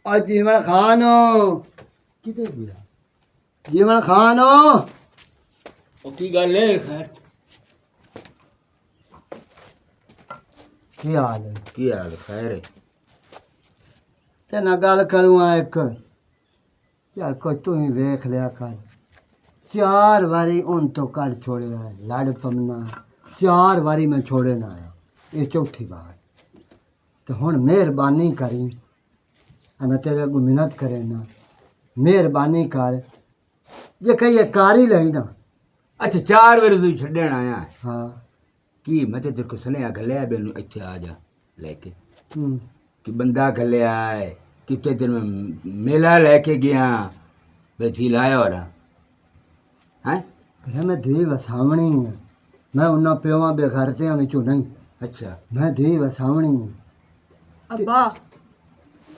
और जीवन खान हो किते गया जीवन खान हो ओ की गल है खैर की हाल है की हाल खैर है ते ना गल करूँ एक यार कोई तू ही वेख लिया कर 4 बारी उन तो कर छोड़िया है लड़ पमना 4 बारी मैं छोड़े ना आया ये चौथी बार तो हुण मेहरबानी करी मैं तेरे अगू मिन्नत करे ना मेहरबानी कर जे कहिए कार ही लई ना अच्छा 4 बार तू छड़न आया है हाँ की मैं तेरे को सुनिया गलिया बेनू इत्थे आ जा लेके हम्म कि बंदा गलिया है किते दिन मैं मेला लेके गया बेथी लाया हो रहा हैं फिर मैं धी वसावणी है मैं उन्ना प्योवा बेघरते विचों नहीं अच्छा मैं धी वसावणी है अब्बा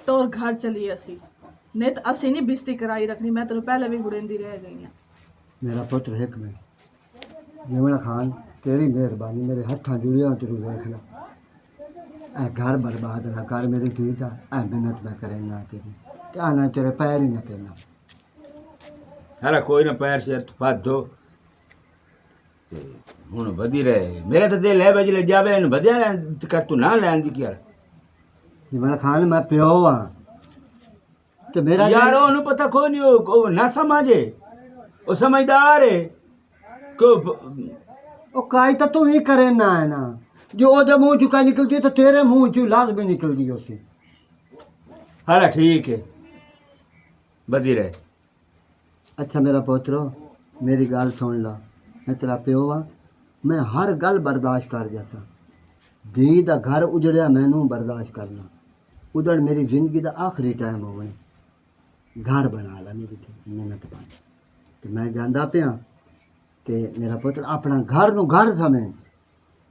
तोर घर चली असी नहीं तो असी नहीं बिस्ती कराई रखनी मैं तेरे पहले भी गुरेंदी रह गई हैं मेरा पुत्र एक मिनट जीवन खान तेरी मेहरबानी मेरे हत्थां जुड़िया तेरू वेख ला ए घर बर्बाद ना कर मेरी धी दा ए मिन्नत मैं करे ना तेरी ते आना तेरे पैर ही ना पेना हाला कोई ना पैर से फाद दो ਹੁਣ ਵਧੀ ਰਹੇ ਮੇਰੇ ਤਾਂ ਦਿਲ ਹੈ ਬਜਲੇ ਜਾਵੇ ਇਹਨੂੰ ਵਧਿਆ ਕਰ ਤੂੰ ਨਾ ਲੈਣ ਦੀ ਕੀ ਯਾਰ जीवन खान मैं प्यो हाँ ते मेरा यार ਉਹਨੂੰ ਪਤਾ ਕੋਈ ਨਹੀਂ ਉਹ ਨਾ ਸਮਝੇ ਉਹ ਸਮਝਦਾਰ ਹੈ ਕੋ ओ काई तो तू ही करे ना है ना जो ओदे मुंह चु का निकलती है तो तेरे मुंह चु लाजमी निकलती है उसे हाला ठीक है ਵਧੀ ਰਹੇ अच्छा मेरा पोतरो मेरी गल सुन ला मैं तेरा प्यो हाँ मैं हर गल बर्दाश्त कर जैसा धी दा घर उजड़िया मैनू बर्दाश्त करना उधड़ मेरी जिंदगी दा आखिरी टाइम हो गई घर बना ला मेरी थी मेहनत पानी तो मैं जांदा पिया ते मेरा पुत्र अपना घर नू घर समझ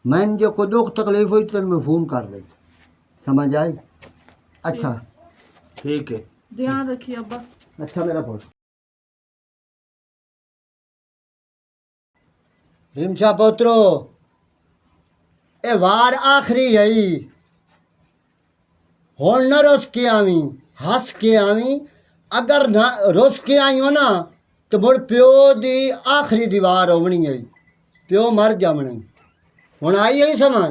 मैन जो कोई दुख तकलीफ हुई तो मैं फोन कर दे समझ आई अच्छा ठीक है ध्यान रखिए अब्बा अच्छा मेरा पुत्र रिमशा पोत्रो ए वार आखिरी है हुण न रुस के आवी हस के आवी अगर ना रुस के आई हो ना तो मुड़ प्यो दी आखिरी दीवार होनी है प्यो मर जावना हुण आई है समझ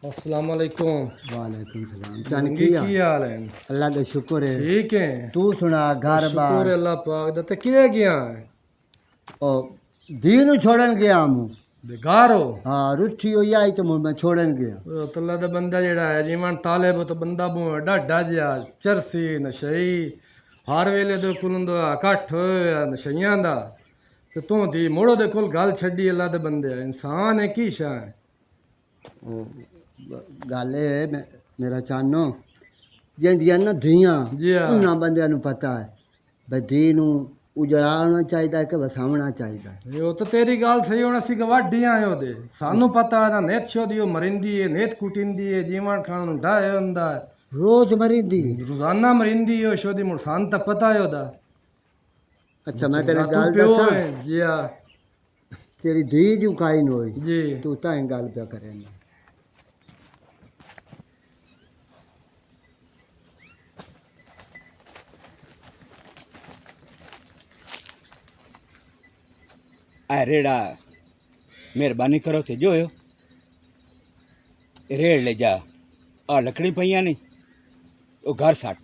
अस्सलाम वालेकुम। वालेकुम सलाम की चन की हाल है? अल्लाह का शुक्र है ठीक है तू सुना घर शुक्र बार है अल्लाह पाक दा ते किदे गया है ओ धी नू छोड़न गया हूँ बेगारो हाँ रुठी हुई आई तो मैं छोड़न गया अल्लाह दा बंदा जेड़ा है जीवन तालिब तो बंदा बो डाडा जिया चरसी नशई हर वेले दे कुलंदो इकट्ठ होया नशइयां दा ते तू दी मोड़ो दे कोल गल छड्डी अल्लाह दे बंदे इंसान है की शा है गल मेरा चानो जिंदियां ना धीयां जी हाँ। उन्हां बंदियां नू पता है भाई धी नू उजड़ाना चाहिए कि वसावना चाहिए यो तो तेरी गल सही होना सी गवाडी आए ओदे सानू पता है ना नेत छोदी ओ मरिंदी है नेत कुटिंदी है जीवन खान ढाए हुंदा है रोज मरी दी रोजाना मरिंदी है शोदी मुसान तो पता है ओदा अच्छा मैं तेरी तू गल प्यो दसा है जी हाँ तेरी धी जू काई न होई जी तू ताई गल पे करे ना आ रेड़ा मेहरबानी करो थे जो रेड़ ले जा आ लकड़ी पईया नहीं वो घर सट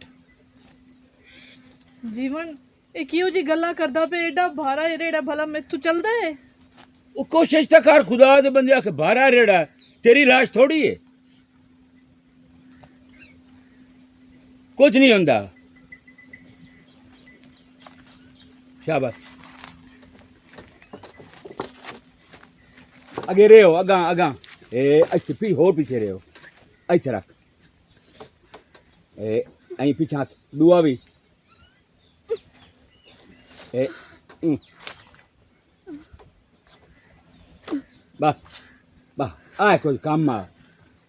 जीवन ਇਹ ਕਿਉਂ ਜੀ ਗੱਲਾਂ ਕਰਦਾ ਪਿਆ ਐਡਾ ਭਾਰਾ ਰੇੜਾ ਭਲਾ ਮੈਥੋਂ ਚੱਲਦਾ ਹੈ वो कोशिश तो कर खुदा दे बंदे आके बारह रेड़ा तेरी लाश थोड़ी है कुछ नहीं होंदा शाबाश अगे रहो अगा अगा ए अच्छे पी होर पीछे रहो अच्छा रख ए आई पीछा दुआ भी ए बस बस आ कोई काम आ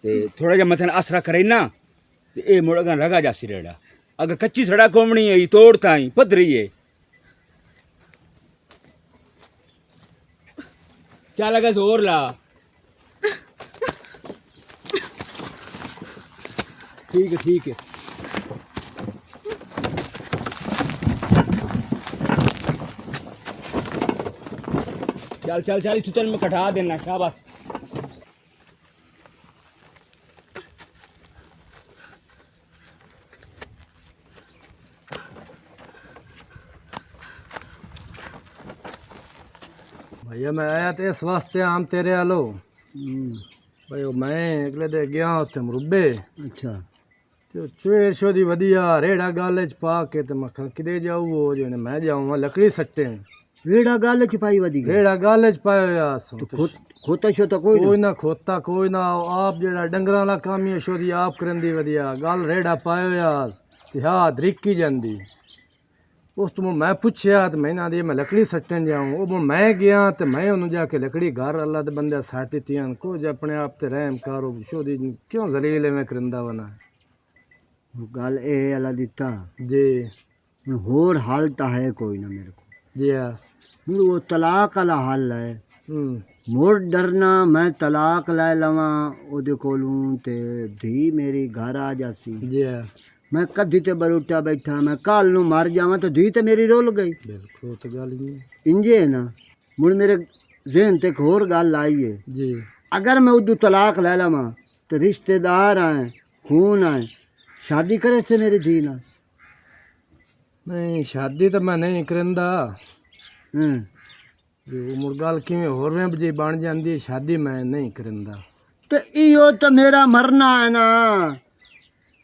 ते थोड़ा जा मथन आसरा करे ना ते ए मुड़ अगा रगा जासी रेड़ा अगर कच्ची सड़क घूमनी है तोड़ ताई पधरी है क्या लगा जोर ला ठीक है ठीक है। चल चल चल तू चल, मैं कटा देना। शाबाश। भैया मैं आया तो इस वास्ते आम तेरे आलो भाई मैं अगले दे गया उत्थे मरुबे अच्छा ਤੇ ਚੂਹੇ ਸ਼ੋਦੀ ਵਧੀਆ ਰੇੜਾ ਗਾਲੇ ਚ ਪਾ ਕੇ ਤੇ ਮੱਖਾਂ ਕਿਦੇ ਜਾਊ ਉਹ ਜਿਹਨੇ ਮੈਂ ਜਾਊਂਗਾ ਲੱਕੜੀ ਸੱਟੇ ਵੇੜਾ ਗੱਲ ਚ ਪਾਈ ਵਧੀ ਗਈ ਰੇੜਾ ਗਾਲੇ ਚ ਪਾਇਆ ਹੋਇਆ ਸੋ ਖੋਤਾ ਸ਼ੋਤਾ ਕੋਈ ਕੋਈ ਨਾ ਖੋਤਾ ਕੋਈ ਨਾ ਆਪ ਜਿਹੜਾ ਡੰਗਰਾਂ ਦਾ ਕੰਮ ਹੀ ਸ਼ੋਦੀ ਆਪ ਕਰੰਦੀ ਵਧੀਆ ਗੱਲ ਰੇੜਾ ਪਾਇਆ ਹੋਇਆ ਤੇ ਹਾਂ ਧਰਿੱਕੀ ਜਾਂਦੀ ਉਸ ਤੋਂ ਮੈਂ ਪੁੱਛਿਆ ਤੇ ਮੈਂ ਨਾ ਦੀ ਮੈਂ ਲੱਕੜੀ ਸੱਟਣ ਜਾਊਂ ਉਹ ਮੈਂ ਗਿਆ ਤੇ ਮੈਂ ਉਹਨੂੰ ਜਾ ਕੇ ਲੱਕੜੀ ਘਰ ਅੱਲਾ ਦੇ ਬੰਦੇ ਸੱਟ ਦਿੱਤੀਆਂ ਕੁਝ ਆਪਣੇ ਆਪ ਤੇ ਰਹਿਮ ਕਰੋ ਸ਼ੋਦੀ ਕਿਉਂ ਜ਼ਲੀਲ ਐਵੇਂ ਕਰੰਦਾ ਵਨਾ ਗੱਲ ਇਹ ਅਲਾ ਦਿੱਤਾ ਜੀ ਹੁਣ ਹੋਰ ਹੱਲ ਤਾਂ ਹੈ ਕੋਈ ਨਾ ਮੇਰੇ ਕੋਲ ਜੀ ਆ ਹੁਣ ਉਹ ਤਲਾਕ ਵਾਲਾ ਹੱਲ ਹੈ ਹੂੰ ਮੋੜ ਡਰਨਾ ਮੈਂ ਤਲਾਕ ਲੈ ਲਵਾਂ ਉਹਦੇ ਕੋਲੋਂ ਤੇ ਧੀ ਮੇਰੀ ਘਰ ਆ ਜਾਸੀ ਜੀ ਆ ਮੈਂ ਕਦੀ ਤੇ ਬਰੂਟਾ ਬੈਠਾ ਮੈਂ ਕੱਲ ਨੂੰ ਮਰ ਜਾਵਾਂ ਤਾਂ ਧੀ ਤੇ ਮੇਰੀ ਰੁੱਲ ਗਈ ਬਿਲਕੁਲ ਤੇ ਗੱਲ ਨਹੀਂ ਇੰਜੇ ਹੈ ਨਾ ਹੁਣ ਮੇਰੇ ਜ਼ਿਹਨ ਤੇ ਇੱਕ ਹੋਰ ਗੱਲ ਆਈ ਹੈ ਜੀ अगर मैं उदू तलाक ले लवा तो रिश्तेदार आए खून आए शादी करे से मेरी धी ना नहीं शादी तो मैं नहीं करंदा हम्म, जो मुर्गाल किवें होर में जी बन जाती शादी मैं नहीं करंदा तो इो तो मेरा मरना है ना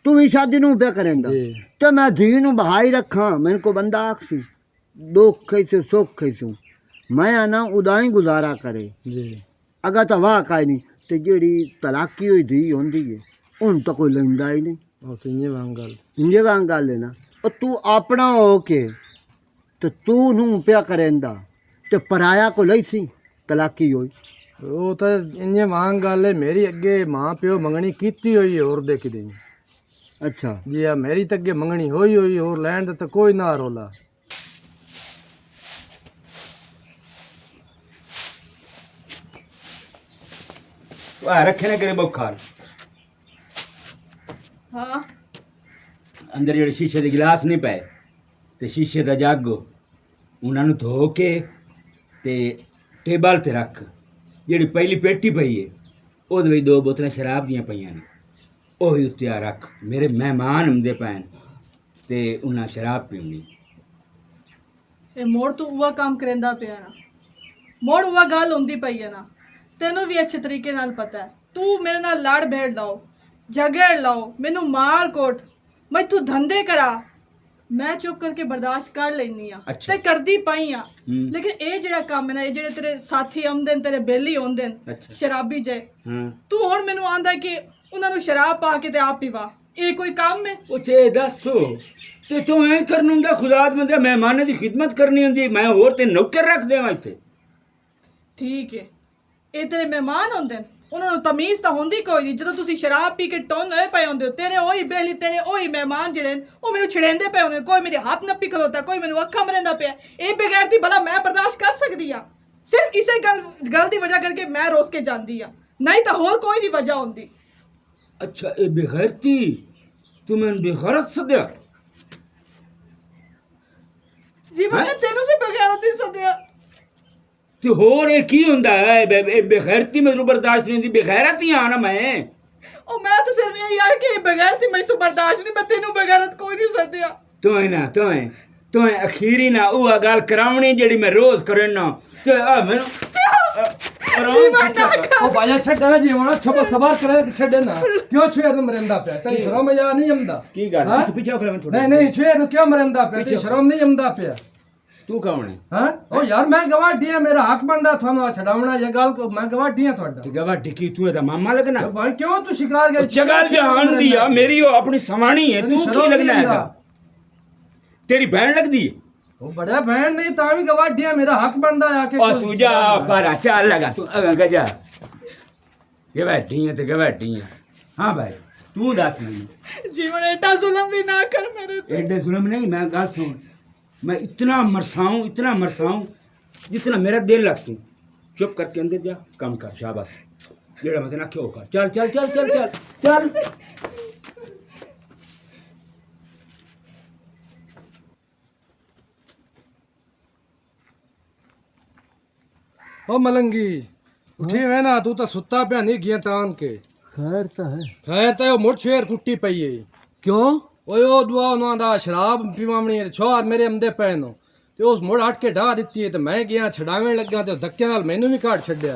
तू भी शादी नू पे करेंदा जी तो मैं धी नू बहाई रखा मेरे को बंदा आखसी दुख कैसू सुख कैसू मैं आना उदाई गुजारा करे जी अगर तो वाह काई नहीं तो जी तलाकी हुई धी होंगी है हूँ तो कोई लेंदा ही नहीं वो तो इन्हें वांगल इंजे वांग गल है ना और तू अपना हो के तो तू नू पिया करेंदा तो पराया को लई सी तलाकी हुई वो तो इन्हें वांगल है मेरी अगे माँ प्यो मंगनी कीती हुई है और देख दी अच्छा जी हाँ मेरी तो अगे मंगनी हुई और लैंड तो कोई ना रोला वाह रखे ना करे बुखार हाँ अंदर ਜਿਹੜੇ ਸ਼ੀਸ਼ੇ ਦੇ ਗਿਲਾਸ ਨਹੀਂ ਪਏ ਤੇ ਸ਼ੀਸ਼ੇ ਦਾ ਜੱਗ ਉਹਨਾਂ ਨੂੰ ਧੋ ਕੇ ਤੇ ਟੇਬਲ ਤੇ ਰੱਖ ਜਿਹੜੀ ਪਹਿਲੀ ਪੇਟੀ ਪਈ ਹੈ ਉਹਦੇ ਵਿੱਚ 2 ਬੋਤਲਾਂ ਸ਼ਰਾਬ ਦੀਆਂ ਪਈਆਂ ਨੇ ਉਹ ਵੀ ਉੱਤੇ ਆ ਰੱਖ ਮੇਰੇ ਮਹਿਮਾਨ ਹੁੰਦੇ ਪੈਣ ਤੇ ਉਹਨਾਂ ਸ਼ਰਾਬ ਪੀਣੀ ਇਹ ਮੋੜ ਤੂੰ ਉਹ ਕੰਮ ਕਰੇਂਦਾ ਪਿਆ ਨਾ ਮੋੜ ਉਹ ਗੱਲ ਹੁੰਦੀ ਪਈ ਹੈ ਨਾ ਤੈਨੂੰ ਵੀ ਅੱਛੇ ਤਰੀਕੇ ਨਾਲ ਪਤਾ ਹੈ ਤੂੰ ਮੇਰੇ ਨਾਲ ਲੜ ਭੇੜ ਲਾਓ ਝਗੜ ਲਾਓ ਮੈਨੂੰ ਮਾਰ ਕੋਟ ਮੈਂ ਤੂੰ ਧੰਦੇ ਕਰਾ ਮੈਂ ਚੁੱਪ ਕਰਕੇ ਬਰਦਾਸ਼ਤ ਕਰ ਲੈਨੀ ਆ ਅੱਛਾ। ਤੇ ਕਰਦੀ ਪਈ ਆ ਲੇਕਿਨ ਇਹ ਜਿਹੜਾ ਕੰਮ ਹੈ ਨਾ ਇਹ ਜਿਹੜੇ ਤੇਰੇ ਸਾਥੀ ਆਉਂਦੇ ਨੇ ਤੇਰੇ ਬੇਲੀ ਆਉਂਦੇ ਨੇ ਅੱਛਾ। ਸ਼ਰਾਬੀ ਜੇ ਹਾਂ ਤੂੰ ਹੁਣ ਮੈਨੂੰ ਆਂਦਾ ਕਿ ਉਹਨਾਂ ਨੂੰ ਸ਼ਰਾਬ ਪਾ ਕੇ ਤੇ ਆਪ ਪੀਵਾ ਇਹ ਕੋਈ ਕੰਮ ਹੈ ਉਹ ਚੇ ਦੱਸੋ ਤੇ ਤੂੰ ਐਂ ਕਰਨ ਹੁੰਦਾ ਖੁਦਾ ਦੇ ਬੰਦੇ ਮਹਿਮਾਨਾਂ ਦੀ ਖਿਦਮਤ ਕਰਨੀ ਹੁੰਦੀ ਮੈਂ ਹੋਰ ਤੇ ਨੌਕਰ ਰੱਖ ਦੇਵਾਂ ਇੱਥੇ ਠੀਕ ਹੈ ਇਹ ਤੇਰੇ ਮਹਿਮਾਨ ਹੁੰਦੇ ਨੇ ਉਹਨਾਂ ਨੂੰ ਤਮੀਜ਼ ਤਾਂ ਹੁੰਦੀ ਕੋਈ ਨਹੀਂ ਜਦੋਂ ਤੁਸੀਂ ਸ਼ਰਾਬ ਪੀ ਕੇ ਟੋਨ ਹੋਏ ਪਏ ਹੁੰਦੇ ਹੋ ਤੇਰੇ ਉਹੀ ਬੇਲੀ ਤੇਰੇ ਉਹੀ ਮਹਿਮਾਨ ਜਿਹੜੇ ਨੇ ਉਹ ਮੈਨੂੰ ਛੜੇਂਦੇ ਪਏ ਹੁੰਦੇ ਨੇ ਕੋਈ ਮੇਰੇ ਹੱਥ ਨੱਪੀ ਖਲੋਤਾ ਕੋਈ ਮੈਨੂੰ ਅੱਖਾਂ ਮਰੇਂਦਾ ਪਿਆ ਇਹ ਬਗੈਰਤੀ ਭਲਾ ਮੈਂ ਬਰਦਾਸ਼ਤ ਕਰ ਸਕਦੀ ਆ ਸਿਰਫ ਇਸੇ ਗੱਲ ਦੀ ਵਜ੍ਹਾ ਕਰਕੇ ਮੈਂ ਰੋਸ ਕੇ ਜਾਂਦੀ ਆ ਨਹੀਂ ਤਾਂ ਹੋਰ ਕੋਈ ਨਹੀਂ ਵਜ੍ਹਾ ਹੁੰਦੀ ਅੱਛਾ ਇਹ ਬੇਗੈਰਤੀ ਤੂੰ ਮੈਨੂੰ ਬੇਗੈਰਤ ਸੱਦਿਆ ਜੀ ਮੈਂ ਤੈਨੂੰ ਤੇ ਬਗੈਰਤੀ ਸੱਦਿਆ ਤੇ ਹੋਰ ਇਹ ਕੀ ਹੁੰਦਾ ਹੈ ਇਹ ਬੇਗੈਰਤੀ ਮੈਨੂੰ ਬਰਦਾਸ਼ਤ ਨਹੀਂ ਹੁੰਦੀ ਬੇਗੈਰਤੀ ਆ ਨਾ ਮੈਂ ਉਹ ਮੈਂ ਤਾਂ ਸਿਰਫ ਇਹ ਯਾਰ ਕਿ ਬਗੈਰਤੀ ਮੈਨੂੰ ਬਰਦਾਸ਼ਤ ਨਹੀਂ ਮੈਂ ਤੈਨੂੰ ਬਗੈਰਤ ਕੋਈ ਨਹੀਂ ਸੱਦਿਆ ਤੂੰ ਅਖੀਰੀ ਨਾ ਉਹ ਗੱਲ ਕਰਾਉਣੀ ਜਿਹੜੀ ਮੈਂ ਰੋਜ਼ ਕਰਨਾ ਤੇ ਆ ਮੈਨੂੰ ओ भाया छड्डा ना जीवना छपो सवार करे छड्डे ना क्यों छुए तुम मरंदा पे तेरी शर्म या नहीं आमदा की गल तू पीछे खड़ा मैं थोड़ा नहीं छुए तो क्यों मरंदा पे तेरी शर्म नहीं आमदा पे तू कौन है हां ओ यार मैं गवाठी है मेरा हक बनदा थानो आ छडावना ये गल को मैं गवाठी है ਤੁਹਾਡਾ ਤੇ ਗਵਾठी की तू ਇਹਦਾ ਮਾਮਾ ਲੱਗਣਾ भाई क्यों तू शिकार गई जगल जहान दी आ मेरी वो अपनी सवाणी है तू की लगना है तेरी बहन लगदी है ਉਹ ਬੜਾ ਭੈਣ ਨਹੀਂ ਤਾਂ ਵੀ ਗਵਾਠੀਆਂ ਮੇਰਾ ਹੱਕ ਬਣਦਾ ਆ ਕੇ और तू जा पर चल लगा तू अगा जा गवाठी है तो गवाठी है हां भाई तू दस नहीं ਜੀਵਨ ਐਡਾ ਜ਼ੁਲਮ ਵੀ ਨਾ ਕਰ ਮੇਰੇ ਤੇ एडे जुल्म नहीं मैं गल सुन मैं इतना मरसाऊं जितना मेरा दिल लग सी चुप करके अंदर जा काम कर शाबाश जेड़ा मैं तेना क्यों कर चल चल चल चल चल चल ओ मलंगी उठी वे ना तू तो सुता पिया नहीं गया तान के खैर तो है खैर तो मुड़ शेर कुट्टी पई है क्यों ओए ओ दुआ उन्हां दा शराब पीवावणी है छोर मेरे अंदे पैन ते उस मुड़ हट के ढा दित्ती है ते मैं गया छड़ावे लगा ते धक्के नाल मैनू भी काट छड्या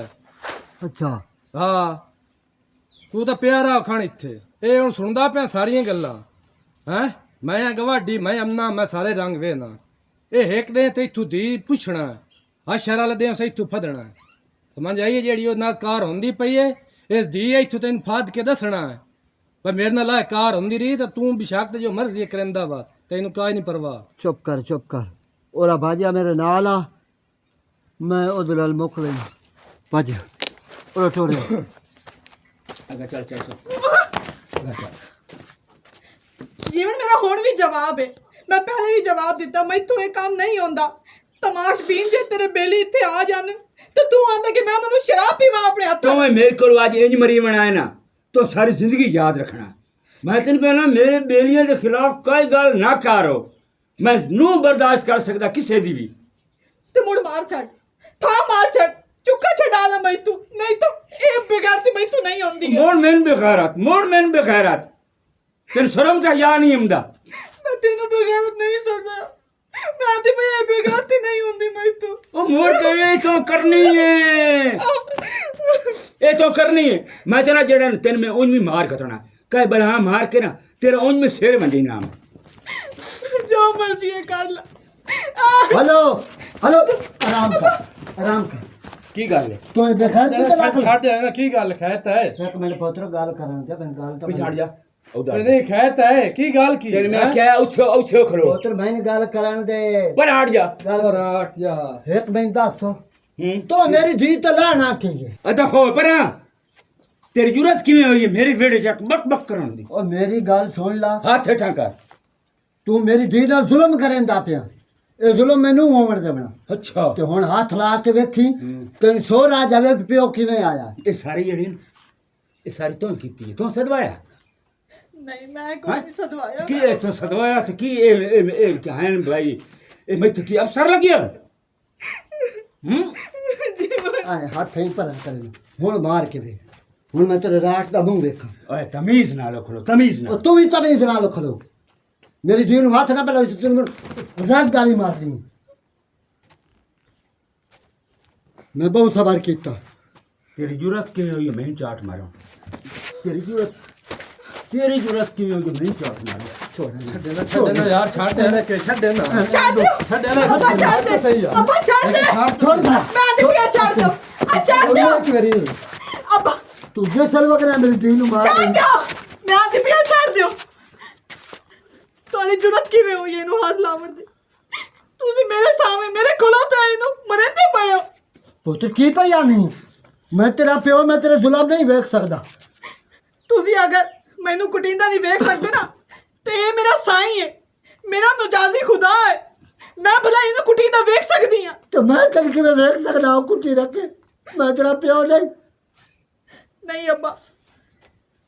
अच्छा हाँ तू तो प्यारा खान इत्थे ए हुण सुनदा पिया सारियां गल्लां हैं मैं गवाडी मैं अमना मैं सारे रंग वेना ए एक दे ते इथू दी पुछना हा शरा लदे से इथू फदना समझ आई जेड़ी ओ ना कार हुंदी पई है इस दी इथू तैन फाद के दसना पर मेरे नाल कार हुंदी रही तो तू बेशक जो मर्जी करंदा वा तैनू काई नहीं परवाह चुप कर ओरा भाजिया मेरे नाल आ मैं ओदे नाल मुक लई भाजिया ओरा टोरे अगर चल चल चल जीवन मेरा हुण भी जवाब है मैं पहले भी जवाब दिता मैथों ये काम नहीं होंदा तमाश बीन जे तेरे बेली इत्थे आ जान तो तू आंदा कि मैं उन्होंने शराब पीवा अपने हाथ तो मैं मेरे को आज इंज मरी बनाए ना तो सारी जिंदगी याद रखना मैं तेन कहना मेरे बेलियां के खिलाफ कोई गल ना करो मैं नू बर्दाश्त कर सकता किसी दी भी ते मुड़ मार छड़ था मार छड़ चुक्का छड़ा ला मैं तू नहीं तो ए बेगारती मैं तू नहीं होंदी है मोड़ मैन बेगैरत तेन शर्म का या नहीं आमदा मैं तेनू बेगारत नहीं सकदा मैं आती पे ए बेगारती नहीं होंदी मैं तू ओ मोड़ के ये तो करनी है ये तो करनी है मैं तेरा जेड़ा तेन में उन भी मार कतना कई बला मार के ना तेरा उन में शेर बन नाम जो मर्जी है कर ला हेलो आराम कर की गल है तो ये बेखैर की गल आखिर छड़ दे ना की गल खैर ता है एक मिनट पुत्र गाल करन दे मैं गाल तो पिछाड़ जा उधर नहीं खैर ता है की गल की तेरे में क्या उठो खलो पुत्र मैंने गाल करन दे पर हट जा गाल और आठ जा एक मिनट दसो तो मेरी धी तो लाना चाहिए दफा हो पर तेरी जरूरत किवें होई है मेरी वेड़े चक बक बक करन दी और मेरी गाल सुन ला हाथ हेठा कर तू मेरी धी नाल जुल्म करेंदा पिया ਇਹ ਜ਼ੁਲਮ ਮੈਨੂੰ ਹੋਵਣ ਦੇਣਾ अच्छा ਤੇ ਹੁਣ ਹੱਥ ਲਾ ਕੇ ਵੇਖੀ ਤੈਨੂੰ ਸੋਰ ਆ ਜਾਵੇ ਪਿਓ ਕਿਵੇਂ ਆਇਆ ये सारी जड़ी ये सारी तो कीती है तो सदवाया नहीं मैं कोई नहीं सदवाया की है तो सदवाया तो की ए क्या है भाई ए मैं तो की अफसर लगिया ਆਏ ਹੱਥ ਹੀ ਭਰਨ ਕਰੇ ਹੁਣ ਮਾਰ ਕੇ ਵੇ ਹੁਣ ਮੈਂ ਤੇਰੇ ਰਾਤ ਦਾ ਮੂੰਹ ਵੇਖਾਂ ओए तमीज ना खलो तमीज ਉਹ ना ਤੂੰ ਵੀ ਤਮੀਜ਼ ਨਾਲ ਖਲੋ ਮੇਰੀ ਧੀ ਨੂੰ ਹੱਥ ਨਾ ਪਲਾ ਤੈਨੂੰ ਰੱਗ ਗਾਲੀ ਮਾਰਦੀ ਮੈਂ ਬਹੁਤ ਸਬਰ ਕੀਤਾ तेरी जरूरत की हुई है मैं चाट मारो तेरी जरूरत की हुई है मैं चाट मारो छड़ देना यार छड़ देना के छड़ देना छाड़ दो छड़ देना अब्बा छाड़ दे सही है अब्बा छाड़ दे छोड़ दे मैं आती पिया छाड़ दो छाड़ दो एक मेरी अब्बा ਤੂੰ ਜੇ ਚਲ ਵਗਣਾ ਮੇਰੀ ਧੀ ਨੂੰ ਮਾਰ छाड़ दो मैं आती पिया छाड़ दो ਤੁਹਾਡੀ ਜੁਰਤ ਕਿਵੇਂ ਹੋਈ ਇਹਨੂੰ ਹੱਥ ਲਾਵਣ ਦੀ ਤੁਸੀਂ ਮੇਰੇ ਸਾਹਮਣੇ ਮੇਰੇ ਕੋਲੋਂ ਤਾਂ ਇਹਨੂੰ ਮਰਦੇ ਪਏ ਹੋ ਪੁੱਤਰ ਕੀ ਪਿਆ ਨਹੀਂ ਮੈਂ ਤੇਰਾ ਪਿਓ ਮੈਂ ਤੇਰੇ ਜ਼ੁਲਮ ਨਹੀਂ ਵੇਖ ਸਕਦਾ ਤੁਸੀਂ ਅਗਰ ਮੈਨੂੰ ਕੁਟਿੰਦਾ ਨਹੀਂ ਵੇਖ ਸਕਦੇ ਨਾ ਤੇ ਇਹ ਮੇਰਾ ਸਾਈਂ ਹੈ ਮੇਰਾ ਮਜਾਜ਼ੀ ਖੁਦਾ ਹੈ ਮੈਂ ਭਲਾ ਇਹਨੂੰ ਕੁਟਿੰਦਾ ਵੇਖ ਸਕਦੀ ਹਾਂ ਤੇ ਮੈਂ ਤੈਨੂੰ ਕਿਵੇਂ ਵੇਖ ਸਕਦਾ ਉਹ ਕੁੱਟੀ ਰੱਖ ਕੇ ਮੈਂ ਤੇਰਾ ਪਿਓ ਨਹੀਂ ਨਹੀਂ ਅੱਬਾ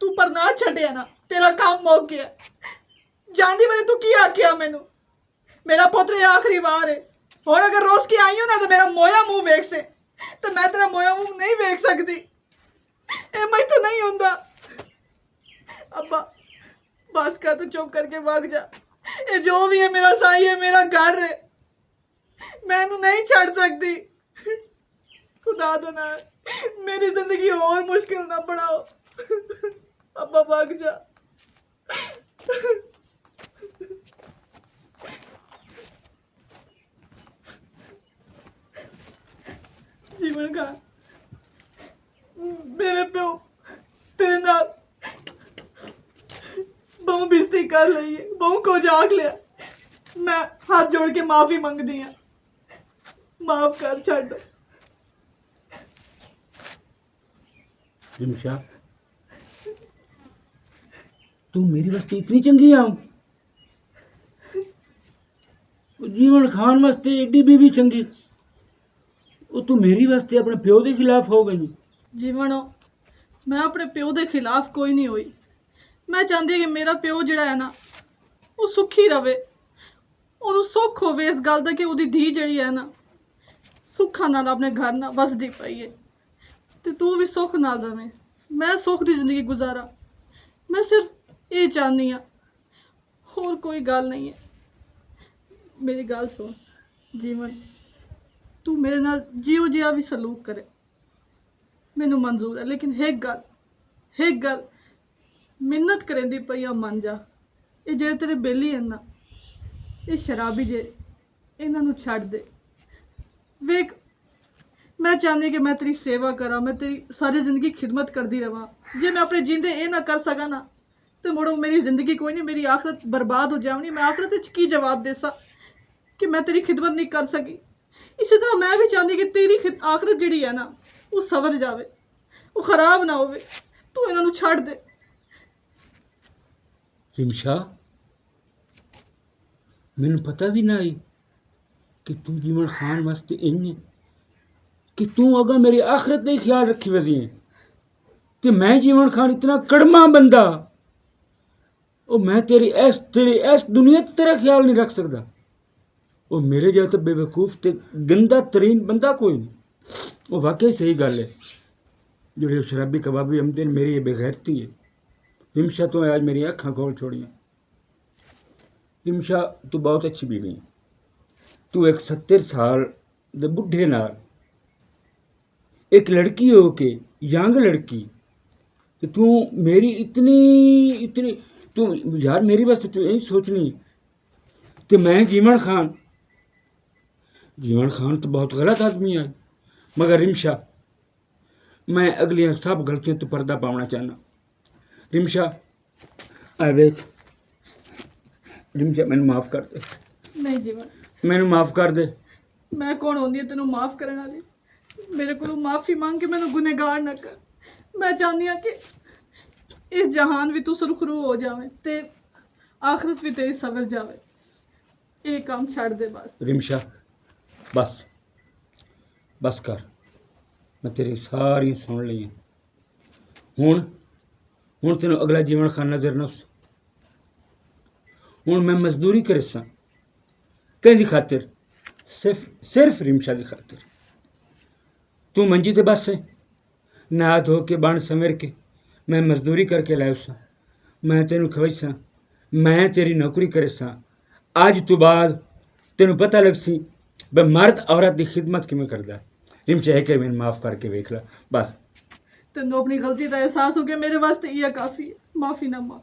ਤੂੰ ਪਰ ਨਾ ਛੱਡਿਆ ਨਾ ਤੇਰਾ ਕੰਮ ਮੁੱਕ ਗਿਆ ਜਾਂਦੀ ਵੇਲੇ ਤੂੰ ਕੀ ਆਖਿਆ ਮੈਨੂੰ ਮੇਰਾ ਪੁੱਤਰ ਇਹ ਆਖਰੀ ਵਾਰ ਹੈ ਹੁਣ ਅਗਰ ਰੋਸ ਕੇ ਆਈ ਹੋ ਨਾ ਤਾਂ ਮੇਰਾ ਮੋਇਆ ਮੂੰਹ ਵੇਖ ਸੇ ਤੇ ਮੈਂ ਤੇਰਾ ਮੋਇਆ ਮੂੰਹ ਨਹੀਂ ਵੇਖ ਸਕਦੀ ਇਹ ਮੈਥੋਂ ਨਹੀਂ ਹੁੰਦਾ ਅੱਬਾ ਬਸ ਕਰ ਤੂੰ ਚੁੱਪ ਕਰਕੇ ਵਗ ਜਾ ਇਹ ਜੋ ਵੀ ਹੈ ਮੇਰਾ ਸਾਈ ਹੈ ਮੇਰਾ ਘਰ ਹੈ ਮੈਂ ਇਹਨੂੰ ਨਹੀਂ ਛੱਡ ਸਕਦੀ ਖੁਦਾ ਦਾ ਨਾਮ ਮੇਰੀ ਜ਼ਿੰਦਗੀ ਹੋਰ ਮੁਸ਼ਕਿਲ ਨਾ ਬਣਾਓ ਅੱਬਾ ਵਗ ਜਾ जीवन का मेरे प्यो तेरे नाल बहु बिस्ती कर ली है बहु को जाग लिया मैं हाथ जोड़ के माफी मंगदी हाँ माफ कर छड़ रिमशा तू मेरी वास्ते इतनी चंगी आ जीवन खान वास्ते एडी भी चंगी ਉਹ ਤੂੰ ਮੇਰੀ ਵਾਸਤੇ ਆਪਣੇ ਪਿਓ ਦੇ ਖਿਲਾਫ ਹੋ ਗਈ ਜੀਵਨੋ ਮੈਂ ਆਪਣੇ ਪਿਓ ਦੇ ਖਿਲਾਫ ਕੋਈ ਨਹੀਂ ਹੋਈ ਮੈਂ ਚਾਹੁੰਦੀ ਕਿ ਮੇਰਾ ਪਿਓ ਜਿਹੜਾ ਹੈ ਨਾ ਉਹ ਸੁਖੀ ਰਵੇ ਉਹਨੂੰ ਸੁੱਖ ਹੋਵੇ ਇਸ ਗੱਲ ਦਾ ਕਿ ਉਹਦੀ ਧੀ ਜਿਹੜੀ ਹੈ ਨਾ ਸੁੱਖਾਂ ਨਾਲ ਆਪਣੇ ਘਰ ਨਾਲ ਵਸਦੀ ਪਈ ਹੈ ਤੇ ਤੂੰ ਵੀ ਸੁੱਖ ਨਾਲ ਰਵੇਂ, ਮੈਂ ਸੁੱਖ ਦੀ ਜ਼ਿੰਦਗੀ ਗੁਜ਼ਾਰਾਂ। ਮੈਂ ਸਿਰਫ ਇਹ ਚਾਹੁੰਦੀ ਹਾਂ, ਹੋਰ ਕੋਈ ਗੱਲ ਨਹੀਂ ਹੈ। ਮੇਰੀ ਗੱਲ ਸੁਣ ਜੀਵਨ, ਤੂੰ ਮੇਰੇ ਨਾਲ ਜਿਹੋ ਜਿਹਾ ਵੀ ਸਲੂਕ ਕਰੇ ਮੈਨੂੰ ਮਨਜ਼ੂਰ ਹੈ, ਲੇਕਿਨ ਇੱਕ ਗੱਲ ਮਿੰਨਤ ਕਰਨ ਦੀ ਪਈ ਆ, ਮੰਨ ਜਾ। ਇਹ ਜਿਹੜੇ ਤੇਰੇ ਬੇਲੀ ਹਨ ਨਾ, ਇਹ ਸ਼ਰਾਬੀ ਜੇ, ਇਹਨਾਂ ਨੂੰ ਛੱਡ ਦੇ। ਵੇਖ, ਮੈਂ ਚਾਹੁੰਦੀ ਕਿ ਮੈਂ ਤੇਰੀ ਸੇਵਾ ਕਰਾਂ, ਮੈਂ ਤੇਰੀ ਸਾਰੀ ਜ਼ਿੰਦਗੀ ਖਿਦਮਤ ਕਰਦੀ ਰਵਾਂ। ਜੇ ਮੈਂ ਆਪਣੇ ਜਿੰਦੇ ਇਹ ਨਾ ਕਰ ਸਕਾਂ ਨਾ ਤੇ ਮੁੜੋ ਮੇਰੀ ਜ਼ਿੰਦਗੀ ਕੋਈ ਨਹੀਂ, ਮੇਰੀ ਆਖਰਤ ਬਰਬਾਦ ਹੋ ਜਾਵਣੀ। ਮੈਂ ਆਖਰਤ ਵਿੱਚ ਕੀ ਜਵਾਬ ਦੇ ਸਾਂ ਕਿ ਮੈਂ ਤੇਰੀ ਖਿਦਮਤ ਨਹੀਂ ਕਰ ਸਕੀ। ਇਸੇ ਤਰ੍ਹਾਂ ਮੈਂ ਵੀ ਚਾਹੁੰਦੀ ਕਿ ਤੇਰੀ ਆਖਰਤ ਜਿਹੜੀ ਹੈ ਨਾ, ਉਹ ਸਵਰ ਜਾਵੇ, ਉਹ ਖਰਾਬ ਨਾ ਹੋਵੇ। ਤੂੰ ਇਹਨਾਂ ਨੂੰ ਛੱਡ ਦੇ। ਰਿਮਸ਼ਾ, ਮੈਨੂੰ ਪਤਾ ਵੀ ਨਾ ਹੀ ਕਿ ਤੂੰ ਜੀਵਨ ਖਾਨ ਵਾਸਤੇ ਇੰਨੇ कि तू अगर मेरी आखिरत नहीं ख्याल रखी वजी है तो मैं जीवन खान इतना कड़मा बंदा, और मैं तेरी ऐस दुनिया तेरा ख्याल नहीं रख सकता। और मेरे जो तो बेवकूफ़ ते गंदा तरीन बंदा कोई नहीं। वो वाकई सही गल है जो शराबी कबाबी आमदन मेरी ये बेगैरती है। रिमशा तो आज मेरी अखां खोल छोड़ियाँ। रिमशा तू बहुत अच्छी बीवी है, तू एक 70 साल दे बुढ़े नाल एक लड़की हो के, यंग लड़की, तो तू मेरी इतनी तू यार मेरी वास्ते तू यही सोचनी। तो मैं जीवन खान तो बहुत गलत आदमी है, मगर रिमशा मैं अगलियां सब गलतियों तो पर्दा पाना चाहना। रिमशा आ वेख, रिमशा मैनू माफ़ कर दे। नहीं जीवन, मैनू माफ़ कर दे। मैं कौन होंदी है तेनों माफ़ करने वाली? मेरे को माफ़ी मांग के मैनू गुनहगार ना कर। मैं चाहती हाँ कि इस जहान भी तू सुरखरू हो जावे ते आखिरत भी तेरी सवर जावे। ये काम छड़ दे बस। रिमशा बस कर, मैं तेरी सारी सुन ली। हुण तेनों अगला जीवन खान नजर न हुण मैं मजदूरी कर सा कहीं खातिर, सिर्फ रिमशा की खातिर। तू मंजी ते बस है, नहा धो के बन समेर के मैं मजदूरी करके लाया सा। मैं तेनू खवाइसा, मैं तेरी नौकरी करे सा। अज तो बाद तेनू पता लग सी ब मर्द औरत की खिदमत किमें करदा। रिमशा है कि मैंने माफ़ करके वेख ला बस। तेनों अपनी गलती का एहसास हो गया, मेरे वास्ते यह काफ़ी है। माफ़ी ना मांग।